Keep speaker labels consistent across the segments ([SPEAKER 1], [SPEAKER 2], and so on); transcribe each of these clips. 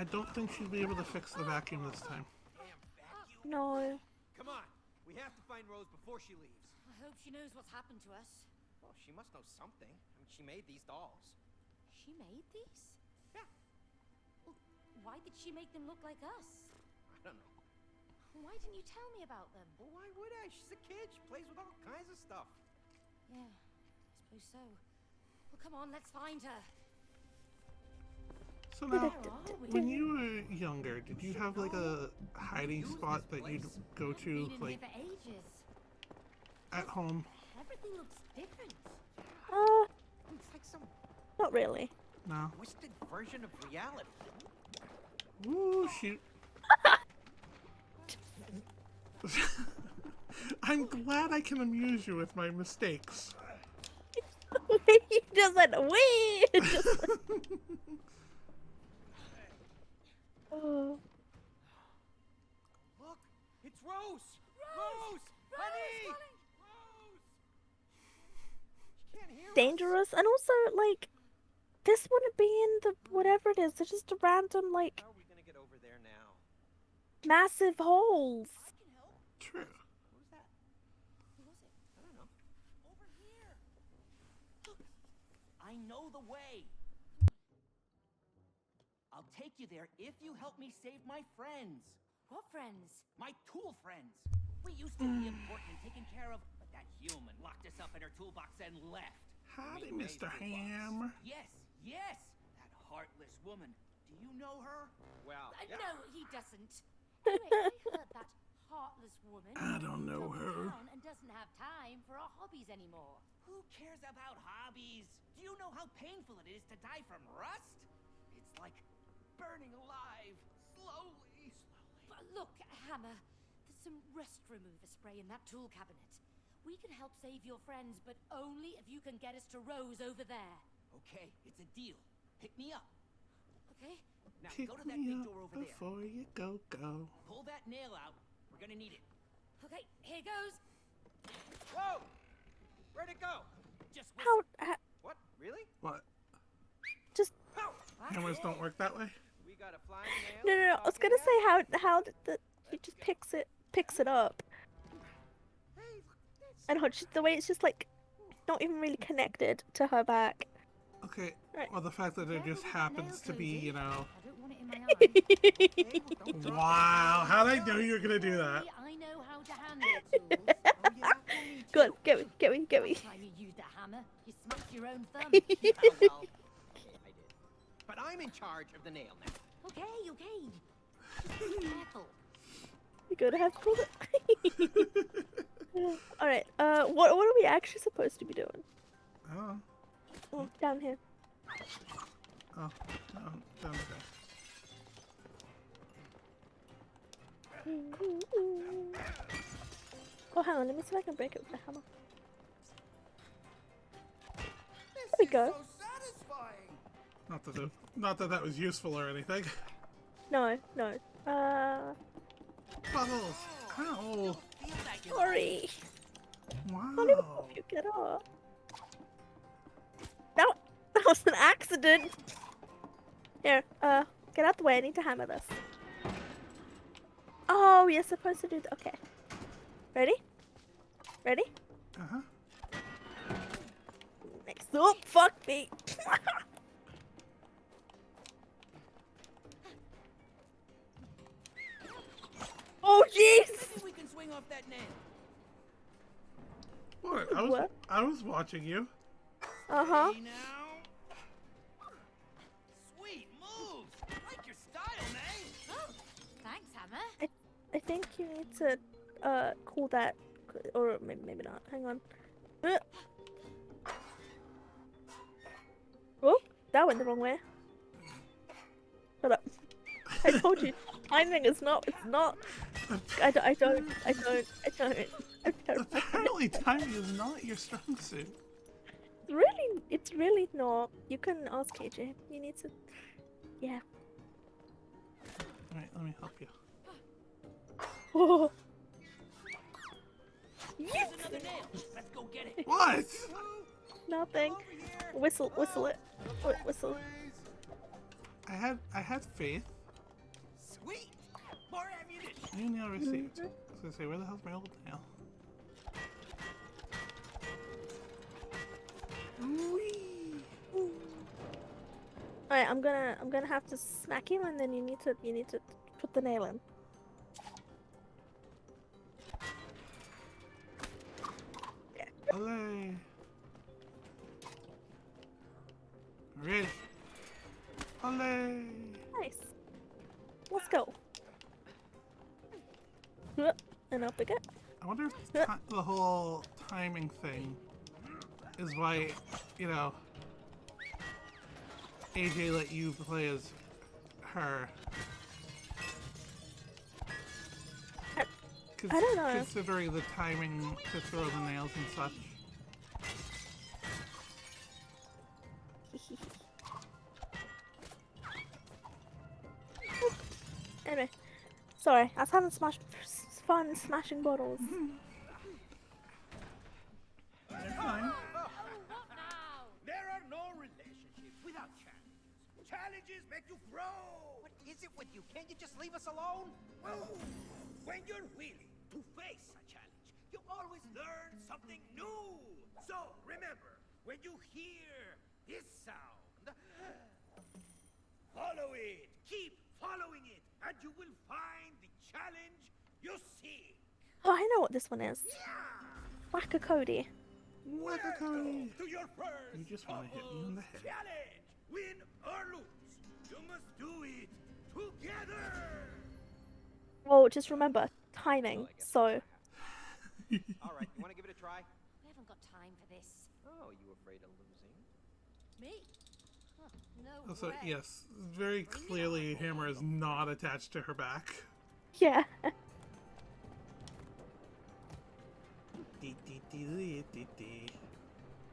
[SPEAKER 1] I don't think she'd be able to fix the vacuum this time.
[SPEAKER 2] No.
[SPEAKER 3] Come on, we have to find Rose before she leaves.
[SPEAKER 4] I hope she knows what's happened to us.
[SPEAKER 3] Well, she must know something. I mean, she made these dolls.
[SPEAKER 4] She made these?
[SPEAKER 3] Yeah.
[SPEAKER 4] Well, why did she make them look like us?
[SPEAKER 3] I don't know.
[SPEAKER 4] Why didn't you tell me about them?
[SPEAKER 3] Well, why would I? She's a kid. She plays with all kinds of stuff.
[SPEAKER 4] Yeah, I suppose so. Well, come on, let's find her.
[SPEAKER 1] So now,
[SPEAKER 4] Where are we?
[SPEAKER 1] when you were younger, did you have like a hiding spot that you'd go to,
[SPEAKER 4] Been in
[SPEAKER 1] like,
[SPEAKER 4] here for ages.
[SPEAKER 1] at home?
[SPEAKER 4] Everything looks different.
[SPEAKER 3] It's like some
[SPEAKER 2] Not really.
[SPEAKER 1] No.
[SPEAKER 3] twisted version of reality.
[SPEAKER 1] Ooh, shoot. I'm glad I can amuse you with my mistakes.
[SPEAKER 2] He just went, wee! Oh.
[SPEAKER 3] Look, it's Rose. Rose, honey.
[SPEAKER 4] darling.
[SPEAKER 3] Rose. She can't hear us.
[SPEAKER 2] Dangerous, and also, like, this wouldn't be in the whatever it is. It's just a random, like,
[SPEAKER 3] How are we gonna get over there now?
[SPEAKER 2] massive holes.
[SPEAKER 3] I can help.
[SPEAKER 1] True.
[SPEAKER 3] Who's that?
[SPEAKER 4] Who was it?
[SPEAKER 3] I don't know. Over here. Look, I know the way. I'll take you there if you help me save my friends.
[SPEAKER 4] What friends?
[SPEAKER 3] My tool friends. We used to be important and taken care of, but that human locked us up in her toolbox and left.
[SPEAKER 1] Howdy,
[SPEAKER 3] We
[SPEAKER 1] Mr.
[SPEAKER 3] raised robots.
[SPEAKER 1] Ham.
[SPEAKER 3] Yes, yes. That heartless woman. Do you know her? Well,
[SPEAKER 4] No, he doesn't. Anyway, I heard that heartless woman.
[SPEAKER 1] I don't know
[SPEAKER 4] comes
[SPEAKER 1] her.
[SPEAKER 4] down and doesn't have time for our hobbies anymore.
[SPEAKER 3] Who cares about hobbies? Do you know how painful it is to die from rust? It's like burning alive, slowly.
[SPEAKER 4] But look, Hammer, there's some rust remover spray in that tool cabinet. We can help save your friends, but only if you can get us to Rose over there.
[SPEAKER 3] Okay, it's a deal. Pick me up.
[SPEAKER 4] Okay?
[SPEAKER 3] Now
[SPEAKER 1] Pick
[SPEAKER 3] go to that
[SPEAKER 1] me
[SPEAKER 3] big
[SPEAKER 1] up
[SPEAKER 3] door over there.
[SPEAKER 1] before you go.
[SPEAKER 3] Pull that nail out. We're gonna need it.
[SPEAKER 4] Okay, here goes.
[SPEAKER 3] Whoa! Where'd it go? Just
[SPEAKER 2] How,
[SPEAKER 3] What? Really?
[SPEAKER 1] What?
[SPEAKER 2] just,
[SPEAKER 3] How?
[SPEAKER 1] Hammers don't work that way?
[SPEAKER 3] We got a flying nail.
[SPEAKER 2] no, I was gonna say, how did he just picks it up.
[SPEAKER 3] Hey, look, that's
[SPEAKER 2] And the way it's just, like, not even really connected to her back.
[SPEAKER 1] Okay,
[SPEAKER 2] Right.
[SPEAKER 1] well, the fact that it just happens to be, you know...
[SPEAKER 4] I don't want it in my eye.
[SPEAKER 3] okay, well, don't drop
[SPEAKER 1] Wow,
[SPEAKER 3] it.
[SPEAKER 1] how'd I know you were gonna do that?
[SPEAKER 4] See, I know how to handle tools.
[SPEAKER 3] Oh, yeah? Me
[SPEAKER 2] Good,
[SPEAKER 3] too.
[SPEAKER 2] get me.
[SPEAKER 4] Last time you used a hammer, you smacked your own thumb.
[SPEAKER 3] Oh, well, I did. But I'm in charge of the nail now.
[SPEAKER 4] Okay. Just be careful.
[SPEAKER 2] You gotta have to pull it. Alright, what are we actually supposed to be doing?
[SPEAKER 1] Oh,
[SPEAKER 2] Oh, down here.
[SPEAKER 1] oh, down there.
[SPEAKER 2] Oh, hang on, let me see if I can break it with the hammer.
[SPEAKER 3] This
[SPEAKER 2] we
[SPEAKER 3] is
[SPEAKER 2] go.
[SPEAKER 3] so satisfying.
[SPEAKER 1] Not that that was useful or anything.
[SPEAKER 2] No.
[SPEAKER 1] Bubbles! Ow!
[SPEAKER 3] Feel that, you know.
[SPEAKER 2] Sorry.
[SPEAKER 1] Wow!
[SPEAKER 2] Can't even help you get up. That was an accident. Here, get out the way. I need to hammer this. Oh, you're supposed to do that. Okay. Ready?
[SPEAKER 1] Uh-huh.
[SPEAKER 2] Next. Oh, fuck me. Oh, jeez.
[SPEAKER 3] Maybe we can swing off that nail.
[SPEAKER 1] What?
[SPEAKER 2] What?
[SPEAKER 1] I was watching you.
[SPEAKER 2] Uh-huh.
[SPEAKER 3] Hey, now. Sweet moves. Like your style, man.
[SPEAKER 4] Oh, thanks, Hammer.
[SPEAKER 2] I think you need to, call that, or maybe not. Hang on. Oh, that went the wrong way. Shut up. I told you. Timing is not, it's not. I don't.
[SPEAKER 1] Apparently timing is not your strong suit.
[SPEAKER 2] It's really not. You can ask KJ. You need to, yeah.
[SPEAKER 1] Alright, let me help you.
[SPEAKER 2] Oh.
[SPEAKER 3] Here's
[SPEAKER 2] Yes!
[SPEAKER 3] another nail. Let's go get it.
[SPEAKER 1] What?
[SPEAKER 2] Nothing.
[SPEAKER 3] Over here.
[SPEAKER 2] Whistle it. Whistle.
[SPEAKER 1] I had faith.
[SPEAKER 3] Sweet! More ammunition!
[SPEAKER 1] New nail received. I was gonna say, where the hell's my old nail? Whee!
[SPEAKER 2] Alright, I'm gonna have to smack him, and then you need to put the nail in.
[SPEAKER 1] Olé! Ready! Olé!
[SPEAKER 2] Nice. Let's go. And up we go.
[SPEAKER 1] I wonder if the whole timing thing is why, you know, AJ let you play as her.
[SPEAKER 2] I don't know.
[SPEAKER 1] Considering the timing to throw the nails and such.
[SPEAKER 2] Anyway, sorry, I was having fun smashing bottles.
[SPEAKER 1] They're fine.
[SPEAKER 4] What now?
[SPEAKER 3] There are no relationships without challenges. Challenges make you grow. What is it with you? Can't you just leave us alone? Well, when you're willing to face a challenge, you always learn something new. So remember, when you hear this sound, follow it. Keep following it, and you will find the challenge you seek.
[SPEAKER 2] Oh, I know what this one is.
[SPEAKER 3] Yeah!
[SPEAKER 2] Whack a Cody.
[SPEAKER 1] Cody.
[SPEAKER 3] To your first
[SPEAKER 1] You just wanna hit me in the head.
[SPEAKER 3] challenge. Win or lose, you must do it together.
[SPEAKER 2] Well, just remember timing. So,
[SPEAKER 5] All right, you want to give it a try?
[SPEAKER 4] We haven't got time for this.
[SPEAKER 5] Oh, you afraid of losing?
[SPEAKER 4] Me? Huh, no
[SPEAKER 1] Also,
[SPEAKER 4] way.
[SPEAKER 1] yes, very clearly Hammer is not attached to her back.
[SPEAKER 2] yeah.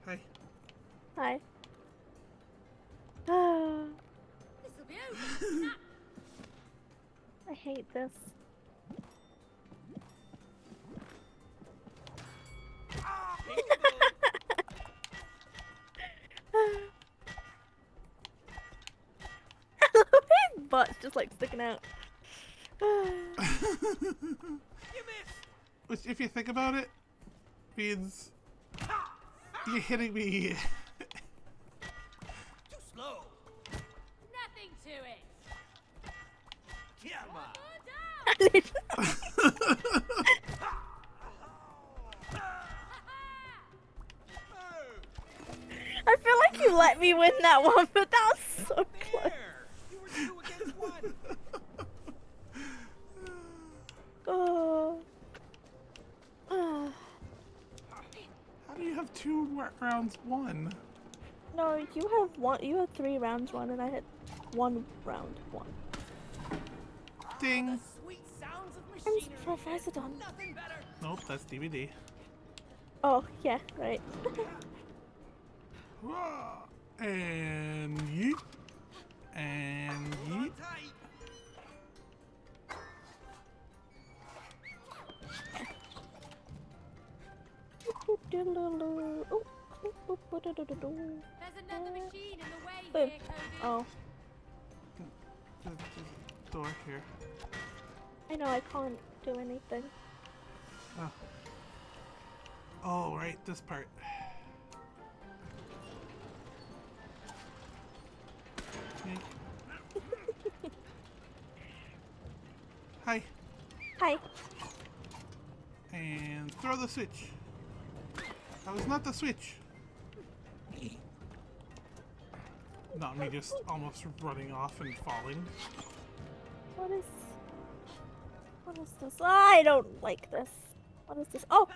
[SPEAKER 1] Hi.
[SPEAKER 2] Hi. Ah,
[SPEAKER 4] This'll be over. Snap.
[SPEAKER 2] I hate this. His butt's just like sticking out.
[SPEAKER 3] You missed.
[SPEAKER 1] Which, if you think about it, means you're hitting me.
[SPEAKER 3] Too slow.
[SPEAKER 4] Nothing to it.
[SPEAKER 3] Come on.
[SPEAKER 4] Go down.
[SPEAKER 2] I feel like you let me win that one, but that was so close.
[SPEAKER 3] There. You were 2 against 1.
[SPEAKER 2] Oh. Ah.
[SPEAKER 1] How do you have 2 rounds won?
[SPEAKER 2] No, you have one. You had 3 rounds won, and I had 1 round won.
[SPEAKER 1] Ding.
[SPEAKER 3] Sweet sounds of
[SPEAKER 2] I'm
[SPEAKER 3] machinery.
[SPEAKER 2] Professor Don.
[SPEAKER 3] Nothing better.
[SPEAKER 1] Nope, that's DVD.
[SPEAKER 2] Oh yeah, right.
[SPEAKER 1] Hurrah! And yeet. And
[SPEAKER 3] Hold on
[SPEAKER 1] yeet.
[SPEAKER 3] tight.
[SPEAKER 4] There's another machine in the way
[SPEAKER 2] Boom.
[SPEAKER 4] here, Cody.
[SPEAKER 2] Oh,
[SPEAKER 1] There's a door here.
[SPEAKER 2] I know I can't do anything.
[SPEAKER 1] Oh. Oh, right, this part. Sneak. Hi.
[SPEAKER 2] Hi.
[SPEAKER 1] And throw the switch. That was not the switch. Not me just almost running off and falling.
[SPEAKER 2] What is this? I don't like this. What is this? Oh,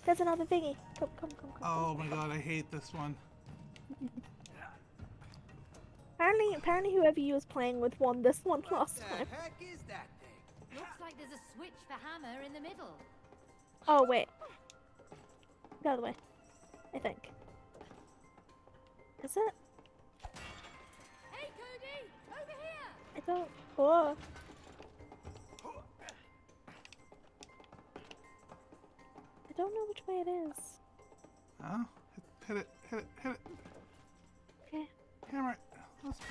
[SPEAKER 2] there's another thingy. Come.
[SPEAKER 1] Oh my god, I hate this one.
[SPEAKER 2] Apparently whoever you was playing with won this one last
[SPEAKER 3] What
[SPEAKER 2] time.
[SPEAKER 3] the heck is that thing?
[SPEAKER 4] Looks like there's a switch for Hammer in the middle.
[SPEAKER 2] Oh wait. The other way. I think. Is it?
[SPEAKER 4] Hey, Cody! Over here!
[SPEAKER 2] I don't. Oh. I don't know which way it is.
[SPEAKER 1] Oh, hit it.
[SPEAKER 2] Okay.
[SPEAKER 1] Hammer it. Let's go.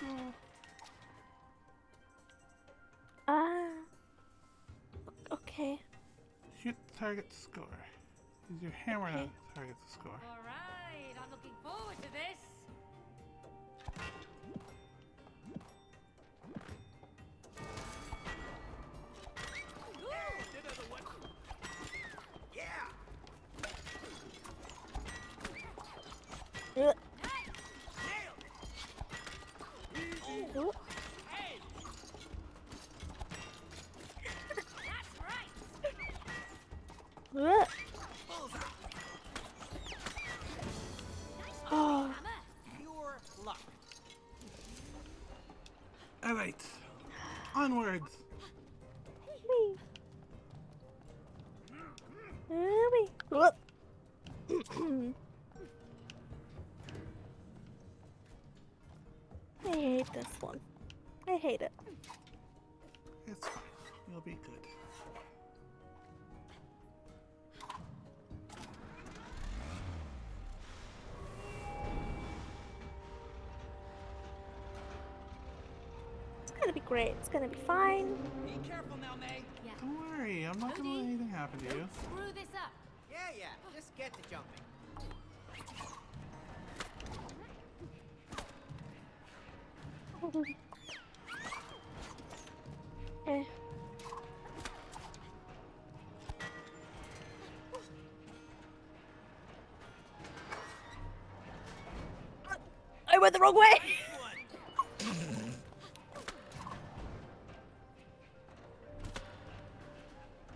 [SPEAKER 2] Ah.
[SPEAKER 1] target to score. Use your hammer to target to score.
[SPEAKER 4] All right, I'm looking forward to this.
[SPEAKER 3] Yeah!
[SPEAKER 2] Ugh.
[SPEAKER 3] Nailed it!
[SPEAKER 2] Ooh.
[SPEAKER 3] Hey!
[SPEAKER 4] That's right.
[SPEAKER 2] Ugh.
[SPEAKER 3] Bullseye!
[SPEAKER 2] Oh.
[SPEAKER 4] Hammer.
[SPEAKER 3] Pure luck.
[SPEAKER 1] Alright. Onwards.
[SPEAKER 2] Wee. Wee. Whoop. I hate this one. I hate it.
[SPEAKER 1] It's fine. You'll be good.
[SPEAKER 2] It's gonna be great. It's gonna be fine.
[SPEAKER 3] Be careful now, May.
[SPEAKER 4] Yeah.
[SPEAKER 1] Don't worry, I'm not gonna let anything happen to you.
[SPEAKER 4] Screw this up.
[SPEAKER 3] Yeah. Just get to jumping.
[SPEAKER 2] Eh. I went the wrong way.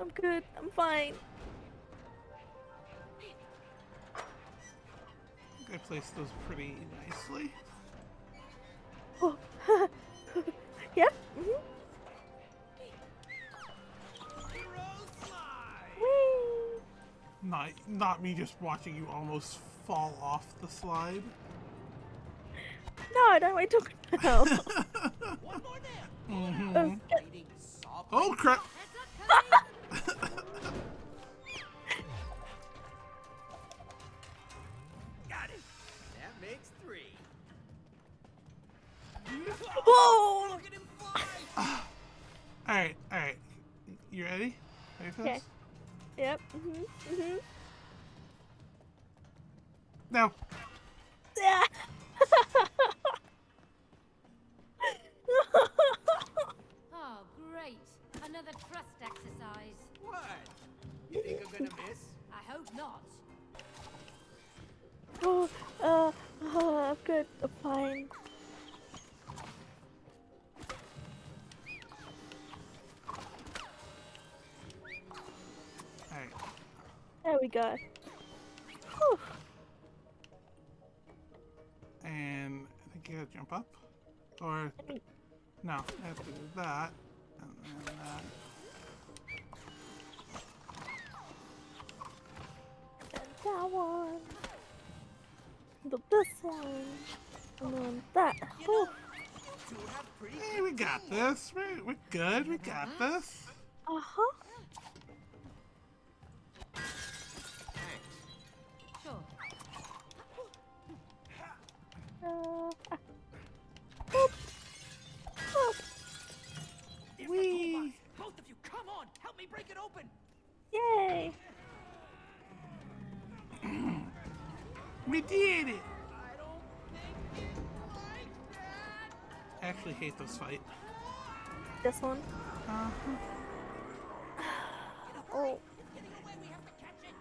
[SPEAKER 2] I'm good. I'm fine.
[SPEAKER 1] I placed those pretty nicely.
[SPEAKER 2] Oh. Yep.
[SPEAKER 3] Hero slide!
[SPEAKER 2] Whee!
[SPEAKER 1] Not me just watching you almost fall off the slide.
[SPEAKER 2] No, I don't know what you're talking about.
[SPEAKER 3] One more now!
[SPEAKER 1] Mhm.
[SPEAKER 3] Eating salt.
[SPEAKER 1] Oh crap!
[SPEAKER 4] Heads up, coming.
[SPEAKER 3] Got it! That makes 3.
[SPEAKER 2] Whoa!
[SPEAKER 3] Look at him fly!
[SPEAKER 1] Alright. You ready? Ready for
[SPEAKER 2] Okay.
[SPEAKER 1] this?
[SPEAKER 2] Yep.
[SPEAKER 1] Now.
[SPEAKER 2] Yeah.
[SPEAKER 4] Oh, great. Another trust exercise.
[SPEAKER 3] What? You think I'm gonna miss?
[SPEAKER 4] I hope not.
[SPEAKER 2] I'm good. I'm fine.
[SPEAKER 1] Alright.
[SPEAKER 2] There we go. Whew.
[SPEAKER 1] And I think you gotta jump up. Or no, I have to do that. And then that.
[SPEAKER 2] And that one. This one. And then that.
[SPEAKER 3] You
[SPEAKER 2] Whew.
[SPEAKER 3] know, you two have pretty
[SPEAKER 1] Hey, we got this. We're good. We got this.
[SPEAKER 2] Uh-huh.
[SPEAKER 3] Thanks.
[SPEAKER 4] Sure.
[SPEAKER 2] Boop. Boop.
[SPEAKER 1] Wee.
[SPEAKER 3] Both of you, come on! Help me break it open!
[SPEAKER 2] Yay.
[SPEAKER 1] We did it.
[SPEAKER 3] I don't think it's like that!
[SPEAKER 1] I actually hate this fight.
[SPEAKER 2] This one.
[SPEAKER 1] Uh-huh.
[SPEAKER 2] Oh,
[SPEAKER 3] It's getting away, we have to catch it!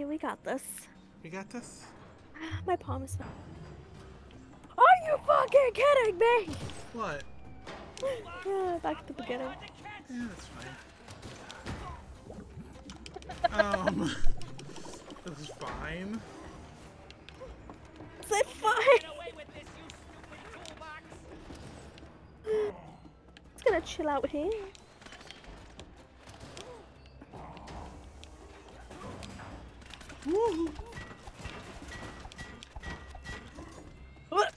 [SPEAKER 2] we got this.
[SPEAKER 1] We got this.
[SPEAKER 2] My palm is fine. Are you fucking kidding me?
[SPEAKER 1] What?
[SPEAKER 2] Yeah, back to the beginning.
[SPEAKER 1] Yeah, that's fine. This is fine.
[SPEAKER 2] Is it fine?
[SPEAKER 3] Get away with this, you stupid toolbox!
[SPEAKER 2] It's gonna chill out here.
[SPEAKER 1] Woo!
[SPEAKER 2] What?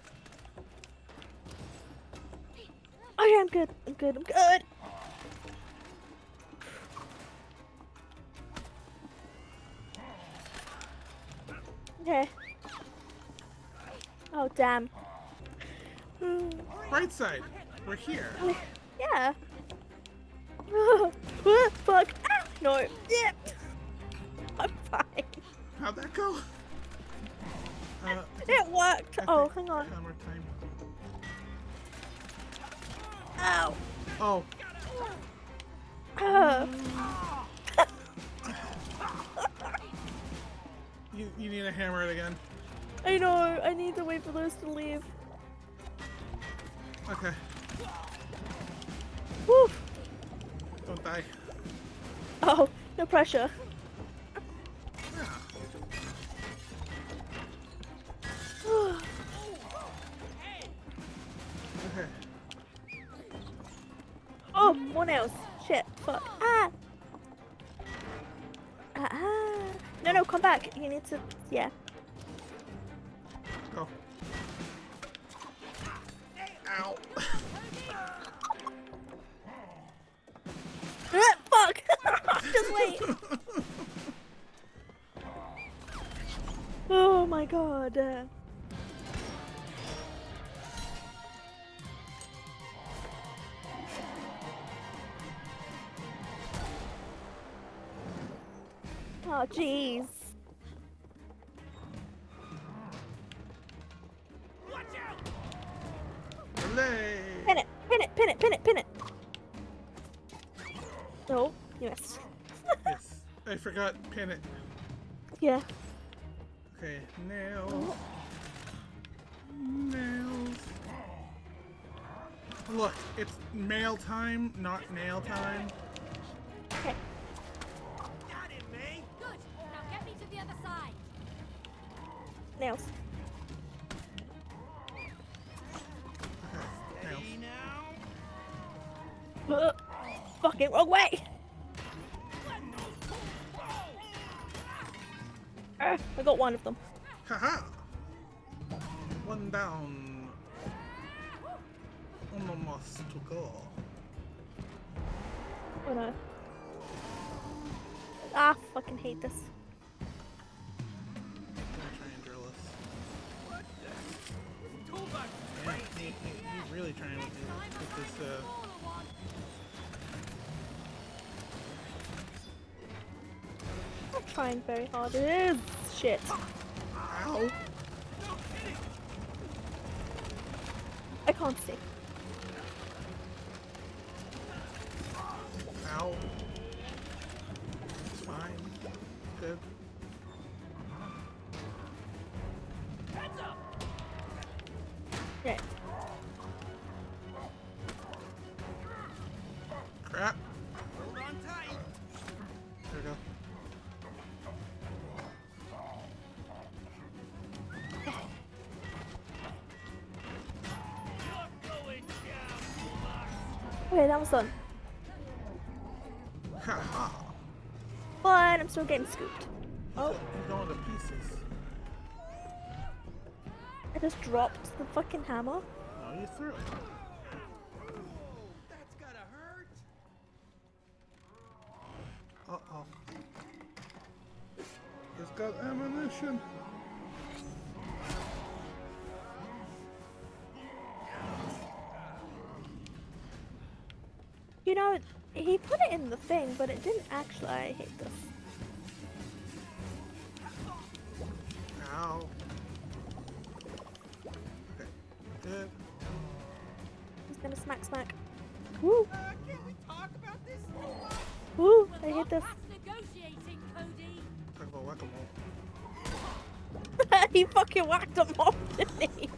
[SPEAKER 2] Okay, I'm good. I'm good. I'm good. Okay. Oh, damn.
[SPEAKER 1] Right side. We're here.
[SPEAKER 2] Yeah. Fuck. Ah, no. Yeah.
[SPEAKER 1] How'd that go?
[SPEAKER 2] It worked.
[SPEAKER 1] I
[SPEAKER 2] Oh,
[SPEAKER 1] think
[SPEAKER 2] hang on.
[SPEAKER 1] Hammer time.
[SPEAKER 2] Ow.
[SPEAKER 1] Oh. You need to hammer it again.
[SPEAKER 2] I know. I need to wait for those to leave.
[SPEAKER 1] Okay.
[SPEAKER 2] Woo.
[SPEAKER 1] Don't die.
[SPEAKER 2] Oh, no pressure.
[SPEAKER 1] Okay.
[SPEAKER 2] Oh, more nails. Shit. Fuck. Ah. No, no, come back. You need to. Yeah.
[SPEAKER 1] Go. Ow.
[SPEAKER 2] Fuck. Just wait. Oh my god. Oh jeez.
[SPEAKER 1] Olay.
[SPEAKER 2] Pin it, pin it, pin it, pin it, pin it. No, you missed.
[SPEAKER 1] Yes. I forgot pin it.
[SPEAKER 2] Yeah.
[SPEAKER 1] Okay. Nails. Nails. Look, it's mail time, not nail time.
[SPEAKER 2] Okay.
[SPEAKER 3] Got it, May.
[SPEAKER 4] Good. Now get me to the other side.
[SPEAKER 2] Nails.
[SPEAKER 1] Okay. Nails.
[SPEAKER 3] Hey now.
[SPEAKER 2] Fucking wrong way. I got one of them.
[SPEAKER 1] Haha! One down. One more to go.
[SPEAKER 2] Oh no. Ah, fucking hate this.
[SPEAKER 1] I'm gonna try and drill us.
[SPEAKER 3] Toolbox.
[SPEAKER 1] Yeah, he's really trying with this,
[SPEAKER 2] I'm trying very hard. It is shit.
[SPEAKER 1] Ow!
[SPEAKER 2] I can't see.
[SPEAKER 1] Ow. It's fine. Good.
[SPEAKER 2] Okay.
[SPEAKER 1] Crap.
[SPEAKER 3] Hold on tight.
[SPEAKER 1] There we go.
[SPEAKER 3] You're going down, Toolbox.
[SPEAKER 2] Okay, that was done.
[SPEAKER 1] Haha!
[SPEAKER 2] But I'm still getting scooped. Oh,
[SPEAKER 1] He's going to pieces.
[SPEAKER 2] I just dropped the fucking hammer.
[SPEAKER 1] No, you threw it.
[SPEAKER 3] That's gotta hurt.
[SPEAKER 1] Uh-oh. It's got ammunition.
[SPEAKER 2] You know, he put it in the thing, but it didn't actually. I hate this.
[SPEAKER 1] Ow. Okay. Good.
[SPEAKER 2] He's gonna smack smack. Woo!
[SPEAKER 3] Can we talk about this?
[SPEAKER 2] Woo! I
[SPEAKER 4] We're
[SPEAKER 2] hate
[SPEAKER 4] not
[SPEAKER 2] this.
[SPEAKER 4] past negotiating, Cody.
[SPEAKER 1] Talk about whack-a-mole.
[SPEAKER 2] He fucking whacked him off, didn't he?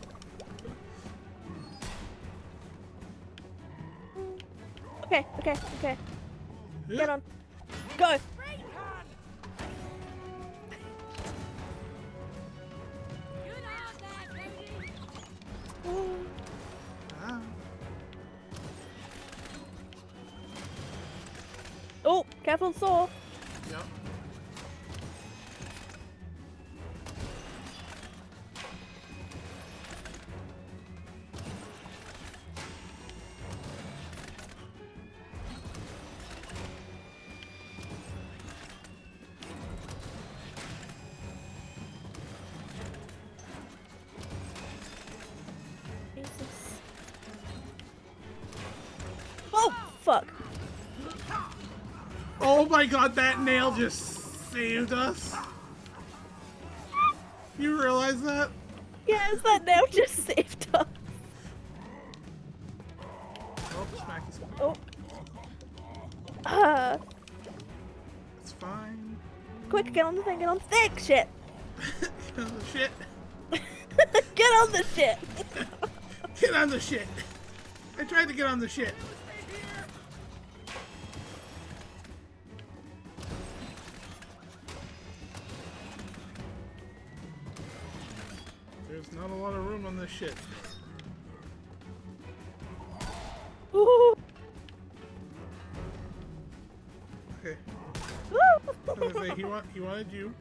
[SPEAKER 2] Okay, okay, okay. Get on. Go!
[SPEAKER 4] Good out there, Cody.
[SPEAKER 2] Woo.
[SPEAKER 1] Ah.
[SPEAKER 2] Oh, careful saw.
[SPEAKER 1] Yep.
[SPEAKER 2] Jesus. Oh, fuck.
[SPEAKER 1] Oh my god, that nail just saved us. You realize that?
[SPEAKER 2] Yes, that now just saved us.
[SPEAKER 1] Oh, Smacky's.
[SPEAKER 2] Oh.
[SPEAKER 1] It's fine.
[SPEAKER 2] Quick, get on the thing, get on the thing! Shit!
[SPEAKER 1] Get on the shit.
[SPEAKER 2] Get on the shit!
[SPEAKER 1] Get on the shit. I tried to get on the shit. There's not a lot of room on this shit.
[SPEAKER 2] Ooh.
[SPEAKER 1] Okay.
[SPEAKER 2] Woo.
[SPEAKER 1] I was gonna say, he wanted you.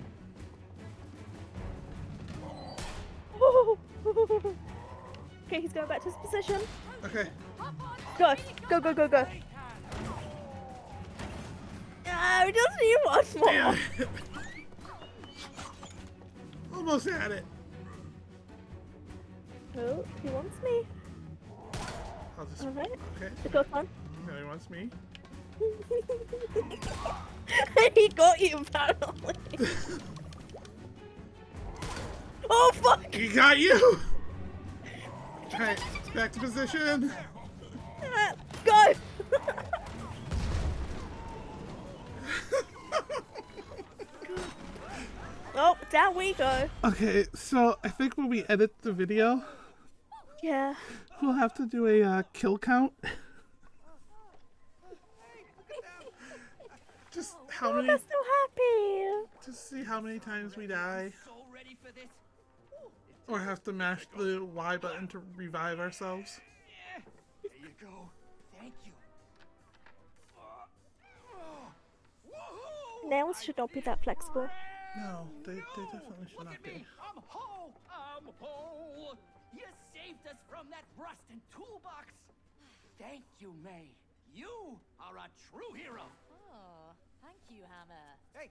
[SPEAKER 2] Okay, he's going back to his position.
[SPEAKER 1] Okay.
[SPEAKER 2] Go, go, go, go, go. Ah, we just need one more.
[SPEAKER 1] Damn it. Almost had it.
[SPEAKER 2] Oh, he wants me.
[SPEAKER 1] I'll just.
[SPEAKER 2] Alright,
[SPEAKER 1] Okay.
[SPEAKER 2] the ghost one.
[SPEAKER 1] No, he wants me.
[SPEAKER 2] He got you, apparently. Oh, fuck!
[SPEAKER 1] He got you. Alright, back to position.
[SPEAKER 2] Go! Oh, down we go.
[SPEAKER 1] Okay, so I think when we edit the video,
[SPEAKER 2] Yeah.
[SPEAKER 1] we'll have to do a kill count. Just how many?
[SPEAKER 2] They're so happy.
[SPEAKER 1] Just see how many times we die,
[SPEAKER 3] So ready for this?
[SPEAKER 1] or have to mash the Y button to revive ourselves.
[SPEAKER 3] Yeah. There you go. Thank you. Woohoo!
[SPEAKER 2] Nails should not be that flexible.
[SPEAKER 1] No, they definitely should
[SPEAKER 3] Look
[SPEAKER 1] not
[SPEAKER 3] at me.
[SPEAKER 1] be.
[SPEAKER 3] I'm whole. I'm whole. You saved us from that rusted toolbox. Thank you, May. You are a true hero.
[SPEAKER 4] Oh, thank you, Hammer.
[SPEAKER 5] Hey,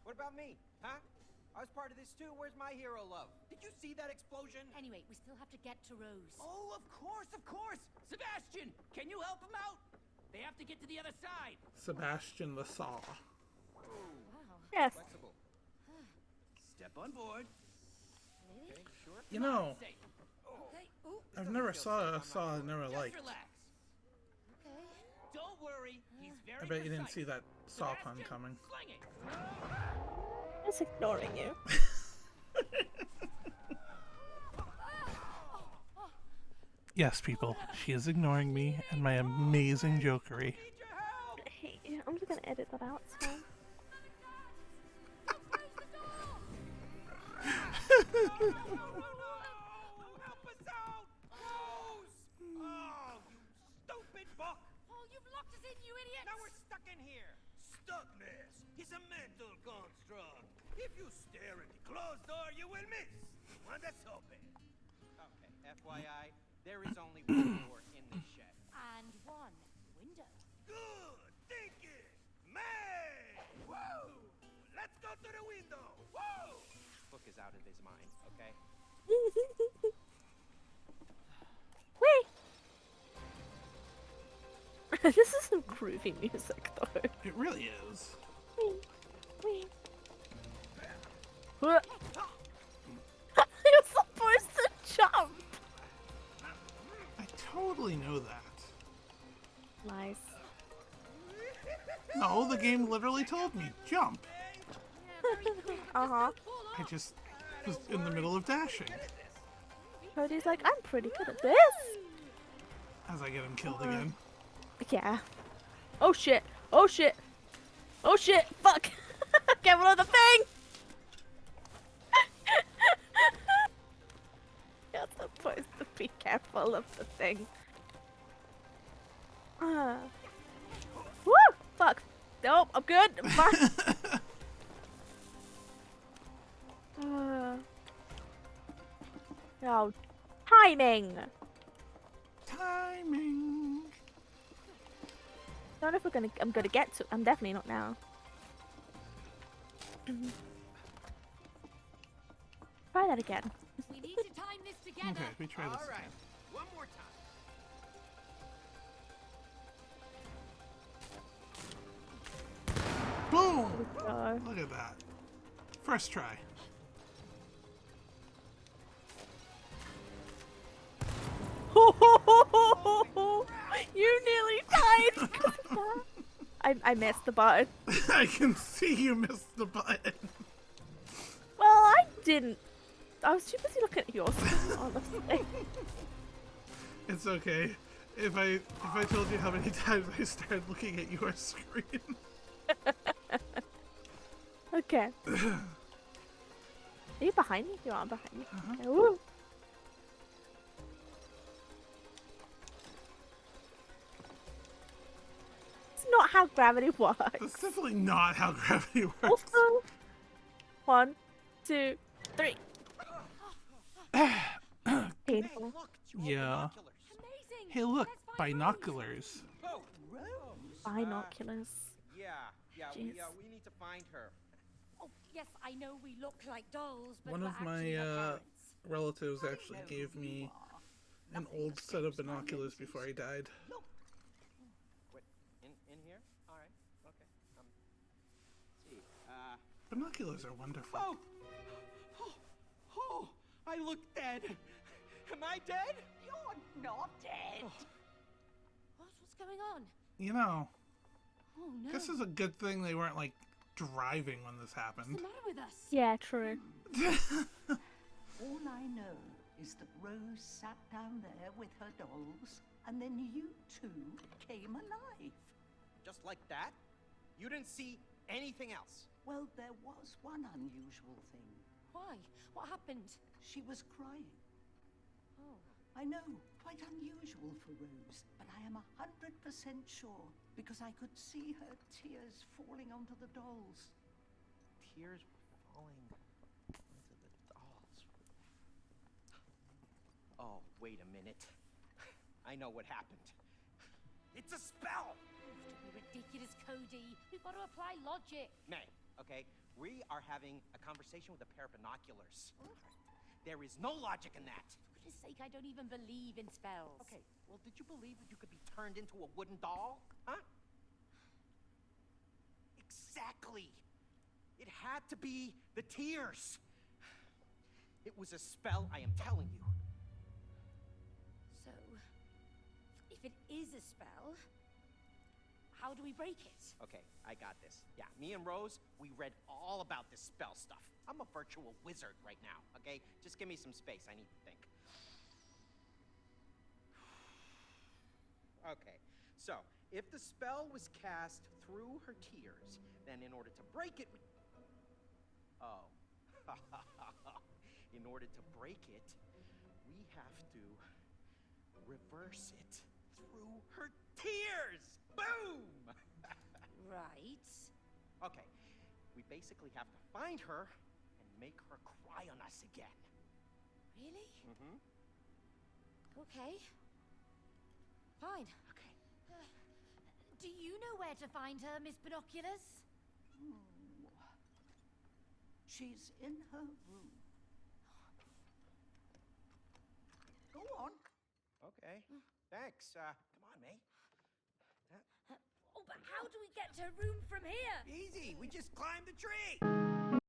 [SPEAKER 5] what about me? Huh? I was part of this too. Where's my hero love? Did you see that explosion?
[SPEAKER 4] Anyway, we still have to get to Rose.
[SPEAKER 3] Oh, of course, of course. Sebastian, can you help him out? They have to get to the other side.
[SPEAKER 1] Sebastian the Saw.
[SPEAKER 4] Wow.
[SPEAKER 2] Yes.
[SPEAKER 5] Flexible.
[SPEAKER 3] Step on board.
[SPEAKER 5] Okay, sure.
[SPEAKER 1] You know,
[SPEAKER 3] Safe.
[SPEAKER 4] Okay. Ooh.
[SPEAKER 1] I've never saw a Saw I never
[SPEAKER 3] Just
[SPEAKER 1] liked.
[SPEAKER 3] relax.
[SPEAKER 4] Okay.
[SPEAKER 3] Don't worry. He's very
[SPEAKER 1] I bet you didn't
[SPEAKER 3] precise.
[SPEAKER 1] see that Saw pun
[SPEAKER 3] Sebastian,
[SPEAKER 1] coming.
[SPEAKER 3] sling it.
[SPEAKER 2] Just ignoring you.
[SPEAKER 1] Yes, people, she is ignoring me and my amazing jokery.
[SPEAKER 3] Need your help.
[SPEAKER 2] I hate you. I'm just gonna edit that out. It's fine.
[SPEAKER 3] Help us out! Rose! Oh, you stupid buck!
[SPEAKER 4] Oh, you've locked us in, you idiot!
[SPEAKER 3] Now we're stuck in here. Stuckness is a mental construct. If you stare at the closed door, you will miss. One that's open.
[SPEAKER 5] Okay, FYI, there is only one door in this shed.
[SPEAKER 4] And one window.
[SPEAKER 3] Good thinking, May. Woo! Let's go to the window. Woo!
[SPEAKER 5] Book is out of his mind, okay?
[SPEAKER 2] Wait. This is some groovy music, though.
[SPEAKER 1] It really is.
[SPEAKER 2] Wait. Wait. What? You're supposed to jump.
[SPEAKER 1] I totally know that.
[SPEAKER 2] Nice.
[SPEAKER 1] No, the game literally told me, jump.
[SPEAKER 2] Uh-huh.
[SPEAKER 1] I just was in the middle of dashing
[SPEAKER 2] Cody's like, I'm pretty good at this.
[SPEAKER 1] as I get him killed again.
[SPEAKER 2] Yeah. Oh shit. Oh shit. Oh shit. Fuck. Get one of the thing. You're supposed to be careful of the thing. Woo! Fuck. Nope, I'm good. I'm fine. Oh, timing.
[SPEAKER 1] Timing.
[SPEAKER 2] Don't know if I'm gonna get to. I'm definitely not now. Try that again.
[SPEAKER 4] We need to time this together.
[SPEAKER 1] Okay, we try this
[SPEAKER 3] All right.
[SPEAKER 1] again.
[SPEAKER 3] One more time.
[SPEAKER 1] Boom!
[SPEAKER 2] So,
[SPEAKER 1] Look at that. First try.
[SPEAKER 2] I missed the button.
[SPEAKER 1] I can see you missed the button.
[SPEAKER 2] Well, I didn't. I was too busy looking at yours, honestly.
[SPEAKER 1] It's okay. If I told you how many times I started looking at your screen.
[SPEAKER 2] Okay. Are you behind me? You are behind me. Okay, woo. It's not how gravity works.
[SPEAKER 1] That's definitely not how gravity works.
[SPEAKER 2] Also, 1, 2, 3. Painful.
[SPEAKER 5] Look, it's your
[SPEAKER 1] Yeah.
[SPEAKER 5] binoculars.
[SPEAKER 4] Amazing.
[SPEAKER 1] Hey, look,
[SPEAKER 4] Let's find
[SPEAKER 1] binoculars.
[SPEAKER 5] Oh,
[SPEAKER 2] Binoculars.
[SPEAKER 5] yeah,
[SPEAKER 2] Jeez.
[SPEAKER 5] we need to find her.
[SPEAKER 4] Rose. Oh, yes, I know we look like dolls, but
[SPEAKER 1] One
[SPEAKER 4] we're
[SPEAKER 1] of my
[SPEAKER 4] actually her parents.
[SPEAKER 1] relatives actually gave me an old set of binoculars before he died.
[SPEAKER 5] Wait, in here? All right, okay. See,
[SPEAKER 1] Binoculars are wonderful.
[SPEAKER 5] oh, I look dead. Am I dead?
[SPEAKER 6] You're not dead.
[SPEAKER 4] What's going on?
[SPEAKER 1] You know,
[SPEAKER 4] Oh no.
[SPEAKER 1] this is a good thing they weren't like driving when this
[SPEAKER 4] What's
[SPEAKER 1] happened.
[SPEAKER 4] the matter with us?
[SPEAKER 2] Yeah, true.
[SPEAKER 6] All I know is that Rose sat down there with her dolls, and then you two came alive.
[SPEAKER 5] Just like that? You didn't see anything else?
[SPEAKER 6] Well, there was one unusual thing.
[SPEAKER 4] Why? What happened?
[SPEAKER 6] She was crying.
[SPEAKER 4] Oh.
[SPEAKER 6] I know, quite unusual for Rose, but I am 100% sure because I could see her tears falling onto the dolls.
[SPEAKER 5] Tears were falling onto the dolls. Oh, wait a minute. I know what happened. It's a spell!
[SPEAKER 4] Don't be ridiculous, Cody. We've got to apply logic.
[SPEAKER 5] May, okay? We are having a conversation with a pair of binoculars. There is no logic in that.
[SPEAKER 4] For goodness sake, I don't even believe in spells.
[SPEAKER 5] Okay, well, did you believe that you could be turned into a wooden doll? Huh? Exactly. It had to be the tears. It was a spell, I am telling you.
[SPEAKER 4] So, if it is a spell, how do we break it?
[SPEAKER 5] Okay, I got this. Yeah, me and Rose, we read all about this spell stuff. I'm a virtual wizard right now, okay? Just give me some space, I need to think. Okay, so, if the spell was cast through her tears, then in order to break it, Oh. In order to break it, we have to reverse it through her tears! Boom!
[SPEAKER 4] Right.
[SPEAKER 5] Okay, we basically have to find her and make her cry on us again.
[SPEAKER 4] Really?
[SPEAKER 5] Mm-hmm.
[SPEAKER 4] Okay. Fine.
[SPEAKER 5] Okay.
[SPEAKER 4] Do you know where to find her, Miss Binoculars?
[SPEAKER 6] She's in her room. Go on.
[SPEAKER 5] Okay. Thanks. Come on, May.
[SPEAKER 4] Oh, but how do we get to her room from here?
[SPEAKER 5] Easy. We just climbed the tree.